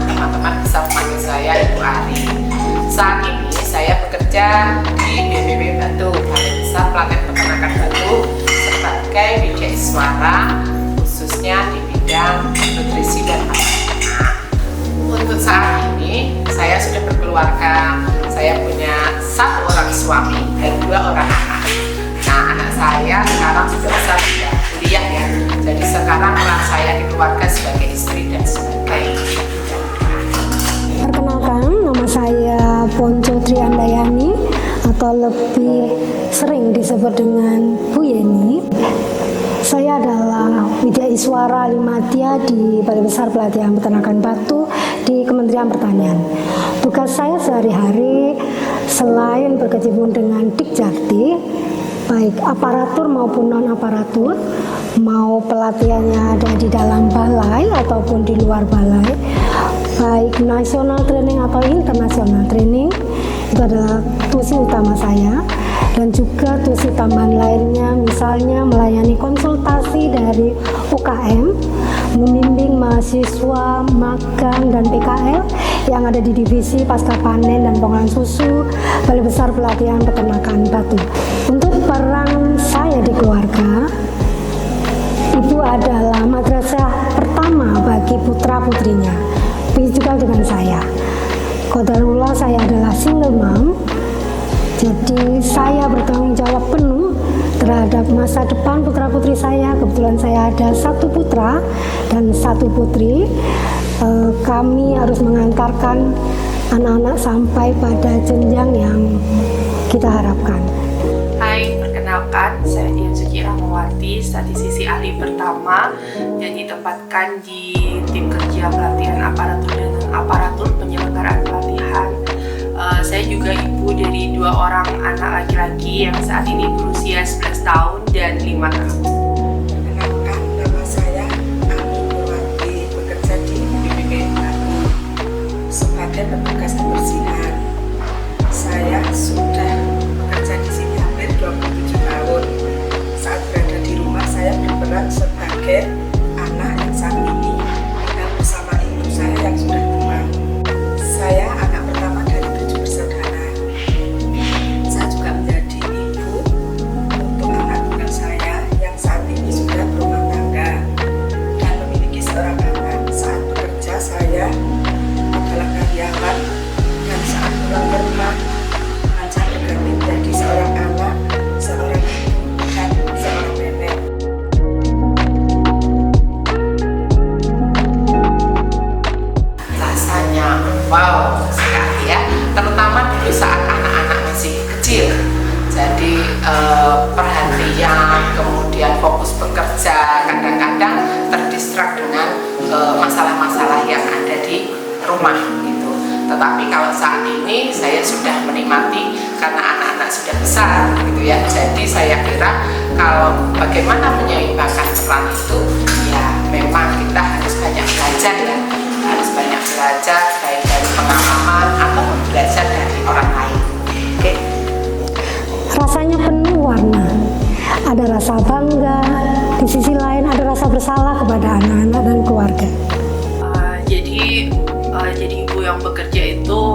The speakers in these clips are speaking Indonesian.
Teman-teman bisa memanggil saya Ibu Ari. Saat ini saya bekerja di BPP Batu, Balai Besar Pelatihan Peternakan Batu, sebagai widya iswara, khususnya di bidang nutrisi dan makanan. Untuk saat ini saya sudah berkeluarga. Saya punya 1 orang suami dan 2 orang anak. Nah, anak saya sekarang sudah besar, sudah kuliah ya. Jadi sekarang peran saya di keluarga sebagai istri dan sebagai. Perkenalkan, nama saya Ponco Triandayani atau lebih sering disebut dengan Bu Yeni. Saya adalah widya iswara Alimadya di Balai Besar Pelatihan Peternakan Batu di Kementerian Pertanian. Tugas saya sehari-hari selain berkecimpung dengan Dikjati, baik aparatur maupun non-aparatur, mau pelatihannya ada di dalam balai ataupun di luar balai, baik nasional training atau internasional training, itu adalah tusi utama saya. Dan juga tusi tambahan lainnya, misalnya melayani konsultasi dari UKM, membimbing mahasiswa, magang, dan PKL yang ada di divisi pasca panen dan pengolahan susu Balai Besar Pelatihan Peternakan Batu. Untuk peran saya di keluarga, ibu adalah madrasah pertama bagi putra-putrinya. Begitu juga dengan saya. Qadarullah, saya adalah single mom. Jadi saya bertanggung jawab penuh terhadap masa depan putra-putri saya. Kebetulan saya ada 1 putra dan 1 putri. Kami harus mengantarkan anak-anak sampai pada jenjang yang kita harapkan. Hai, perkenalkan, saya Dian Suci Rahmawati, statistisi ahli pertama yang ditempatkan di tim kerja pelatihan aparatur dan aparatur penyelenggaraan pelatihan. Saya juga ibu dari 2 orang anak laki-laki yang saat ini berusia 11 tahun dan 5 tahun. Perkenalkan, nama saya Ami Nurwati, bekerja di BPP Batu sebagai petugas kebersihan. Saya sudah bekerja di sini hampir 27 tahun. Saat berada di rumah, saya berperan sebagai anak yang saat ini tinggal bersama ibu saya yang sudah tua. Saya anak pertama dari 7 bersaudara. Saya juga menjadi ibu untuk anak tunggal saya yang saat ini sudah berumah tangga dan memiliki seorang anak. Saat bekerja saya adalah karyawan dan saat pulang ke rumah saya berganti menjadi seorang anak, seorang ibu dan seorang nenek. Rasanya wow sekali ya, terutama dulu saat anak-anak masih kecil. Jadi perhatian, kemudian fokus bekerja, kadang-kadang terdistrak dengan masalah-masalah yang ada di rumah gitu. Tetapi kalau saat ini saya sudah menikmati karena anak-anak sudah besar gitu ya. Jadi saya kira kalau bagaimana menyeimbangkan peran itu, ya memang kita harus banyak belajar ya. Harus banyak belajar baik dari pengalaman atau belajar dari orang lain. Oke. Rasanya penuh warna. Ada rasa bangga, di sisi lain ada rasa bersalah kepada anak-anak dan keluarga. Jadi ibu yang bekerja itu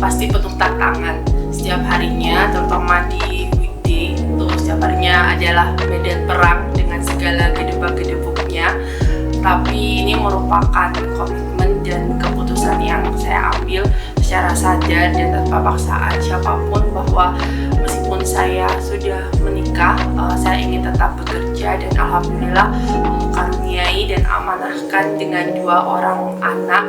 pasti penuh tantangan setiap harinya, terutama di weekday. Untuk setiap harinya adalah medan perang dengan segala gedebak-gedebuknya. Tapi ini merupakan komitmen dan keputusan yang saya ambil secara sadar dan tanpa paksaan siapapun, bahwa meskipun saya sudah menikah, saya ingin tetap bekerja. Dan alhamdulillah karuniai dan amanahkan dengan 2 orang anak.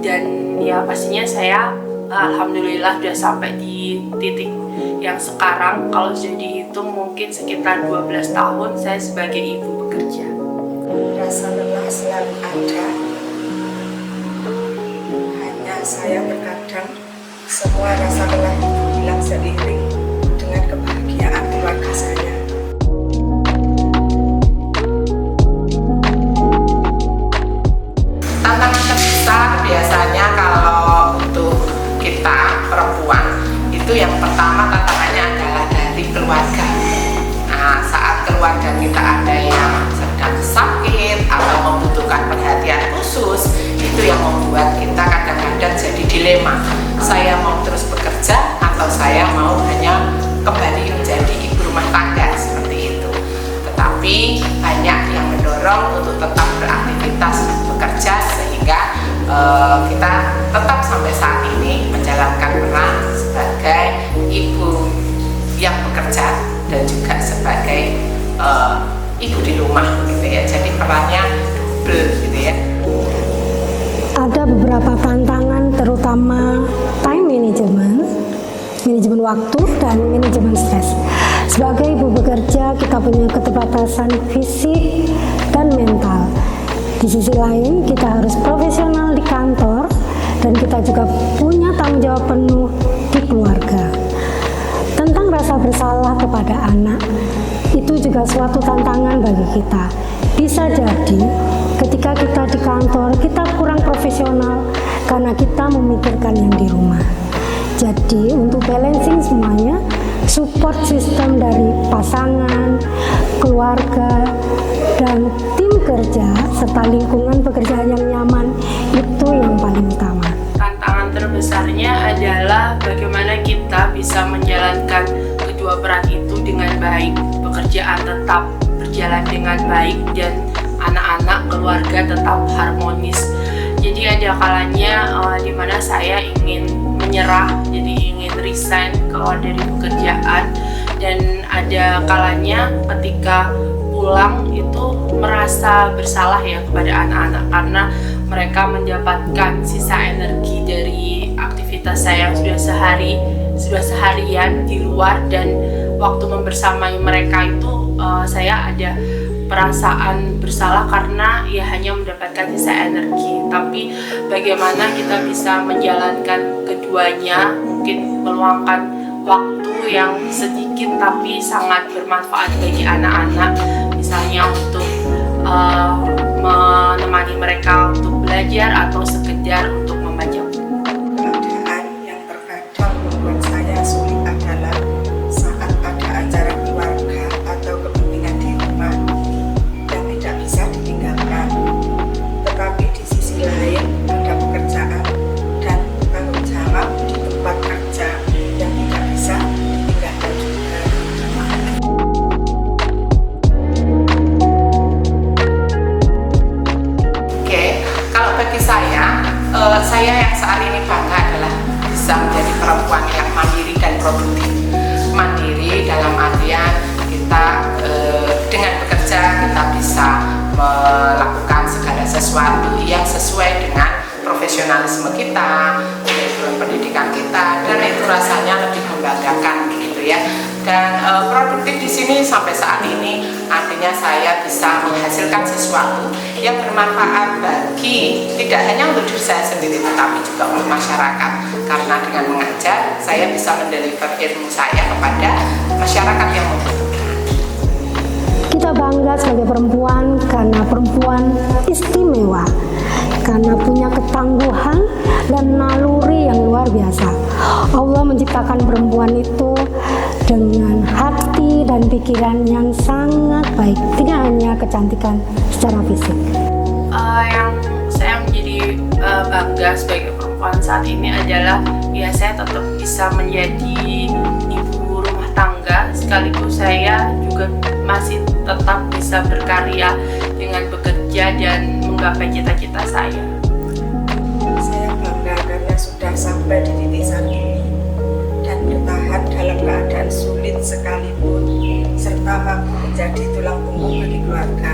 Dan ya pastinya saya alhamdulillah sudah sampai di titik yang sekarang. Kalau sudah dihitung mungkin sekitar 12 tahun saya sebagai ibu bekerja. Rasa lelah selalu ada, hanya saya terkadang Semua rasa lelah ibu hilang seiring dengan kebahagiaan keluarga saya. Tantangan terbesar biasanya kalau untuk kita perempuan itu yang pertama tantangannya adalah dari keluarga. Nah, saat keluarga kita ada yang sedang sakit atau membutuhkan perhatian khusus, itu yang membuat kita kadang-kadang jadi dilema. Saya mau terus bekerja atau saya mau hanya kembali menjadi ibu rumah tangga seperti itu. Tetapi banyak yang mendorong untuk tetap beraktivitas bekerja sehingga kita tetap sampai saat ini menjalankan peran sebagai ibu yang bekerja dan juga sebagai ibu di rumah gitu ya. Jadi perannya double gitu ya. Ada beberapa tantangan terutama time management, manajemen waktu dan manajemen stres. Sebagai ibu bekerja, kita punya keterbatasan fisik dan mental. Di sisi lain, kita harus profesional di kantor dan kita juga punya tanggung jawab penuh di keluarga. Tentang rasa bersalah kepada anak, itu juga suatu tantangan bagi kita. Bisa jadi ketika kita di kantor, kita kurang profesional karena kita memikirkan yang di rumah. Jadi untuk balancing semuanya, support system dari pasangan, keluarga, dan tim kerja serta lingkungan pekerjaan yang nyaman itu yang paling utama. Tantangan terbesarnya adalah bagaimana kita bisa menjalankan kedua peran itu dengan baik, pekerjaan tetap berjalan dengan baik dan anak-anak keluarga tetap harmonis. Jadi ada kalanya di mana saya ingin menyerah, jadi ingin resign keluar dari pekerjaan, dan ada kalanya ketika pulang itu merasa bersalah ya kepada anak-anak karena mereka mendapatkan sisa energi dari aktivitas saya yang sudah seharian di luar, dan waktu membersamai mereka itu saya ada perasaan bersalah karena ya hanya mendapatkan sisa energi. Tapi bagaimana kita bisa menjalankan keduanya, mungkin meluangkan waktu yang sedikit tapi sangat bermanfaat bagi anak-anak, misalnya untuk menemani mereka untuk belajar atau sekedar untuk membaca buku. Keadaan yang terkadang membuat saya sulit adalah saat ada acara keluarga atau kepentingan di rumah yang tidak bisa ditinggalkan. Tetapi di sisi lain ada pekerjaan dan tanggung jawab di tempat kerja yang tidak bisa ditinggalkan juga. Oke, kalau bagi saya yang saat ini bangga adalah bisa menjadi perempuan yang mandiri dan produktif. Mandiri dalam artian kita dengan bekerja kita bisa melakukan segala sesuatu yang sesuai dengan profesionalisme kita, background pendidikan kita, dan itu rasanya lebih membanggakan gitu ya. Dan produktif di sini sampai saat ini artinya saya bisa menghasilkan sesuatu yang bermanfaat bagi tidak hanya untuk diri saya sendiri tetapi juga untuk masyarakat, karena dengan mengajar saya bisa mendeliver ilmu saya kepada masyarakat yang membutuhkan. Kita bangga sebagai perempuan karena perempuan istimewa, karena punya ketangguhan dan naluri yang luar biasa. Allah menciptakan perempuan itu dengan hati dan pikiran yang sangat baik, tidak hanya kecantikan secara fisik. Yang saya menjadi bangga sebagai perempuan saat ini adalah ya saya tetap bisa menjadi ibu rumah tangga, sekaligus saya juga masih tetap bisa berkarya dengan bekerja dan menggapai cita-cita saya. Saya bangga karena sudah sampai di titik saat ini dan bertahan dalam keadaan sulit sekalipun, serta mampu menjadi tulang punggung bagi keluarga.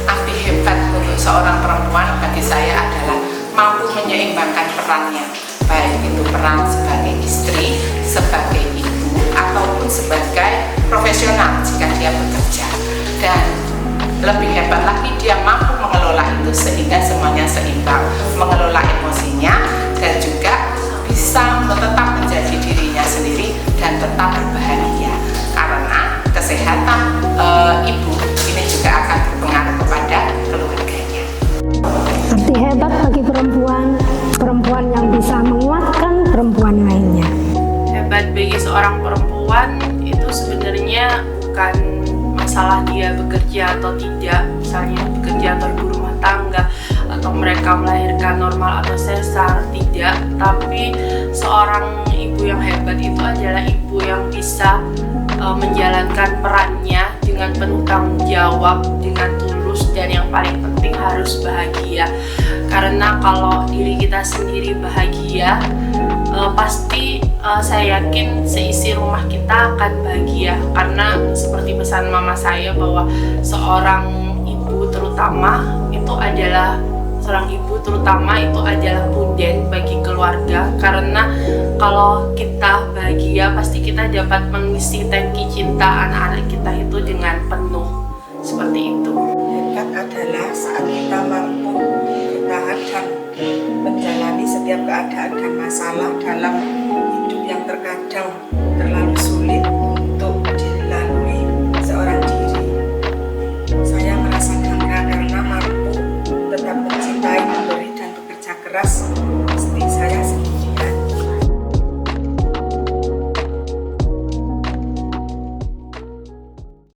Arti hebat untuk seorang perempuan bagi saya adalah mampu menyeimbangkan perannya, baik itu peran sebagai istri, sebagai ibu, ataupun sebagai profesional jika dia bekerja. Dan lebih hebat lagi dia mampu mengelola itu sehingga semuanya seimbang, mengelola emosinya dan juga bisa tetap menjadi dirinya sendiri dan tetap berbahagia, karena kesehatan ibu ini juga akan berpengaruh kepada keluarganya. Arti hebat bagi perempuan yang bisa menguatkan perempuan lainnya. Hebat bagi seorang perempuan itu sebenarnya bukan masalah dia bekerja atau tidak, misalnya bekerja atau ibu rumah tangga, atau mereka melahirkan normal atau sesar, tidak. Tapi seorang ibu yang hebat itu adalah ibu yang bisa menjalankan perannya dengan penuh tanggung jawab, dengan tulus, dan yang paling penting harus bahagia. Karena kalau diri kita sendiri bahagia, pasti saya yakin seisi rumah kita akan bahagia. Karena seperti pesan mama saya bahwa seorang ibu terutama itu adalah punden bagi keluarga, karena kalau kita bahagia pasti kita dapat mengisi tangki cinta anak-anak kita itu dengan penuh, seperti itu. Hebat adalah saat kita mampu bertahan dan menjalani setiap keadaan dan masalah dalam hidup yang terkadang terlalu sulit.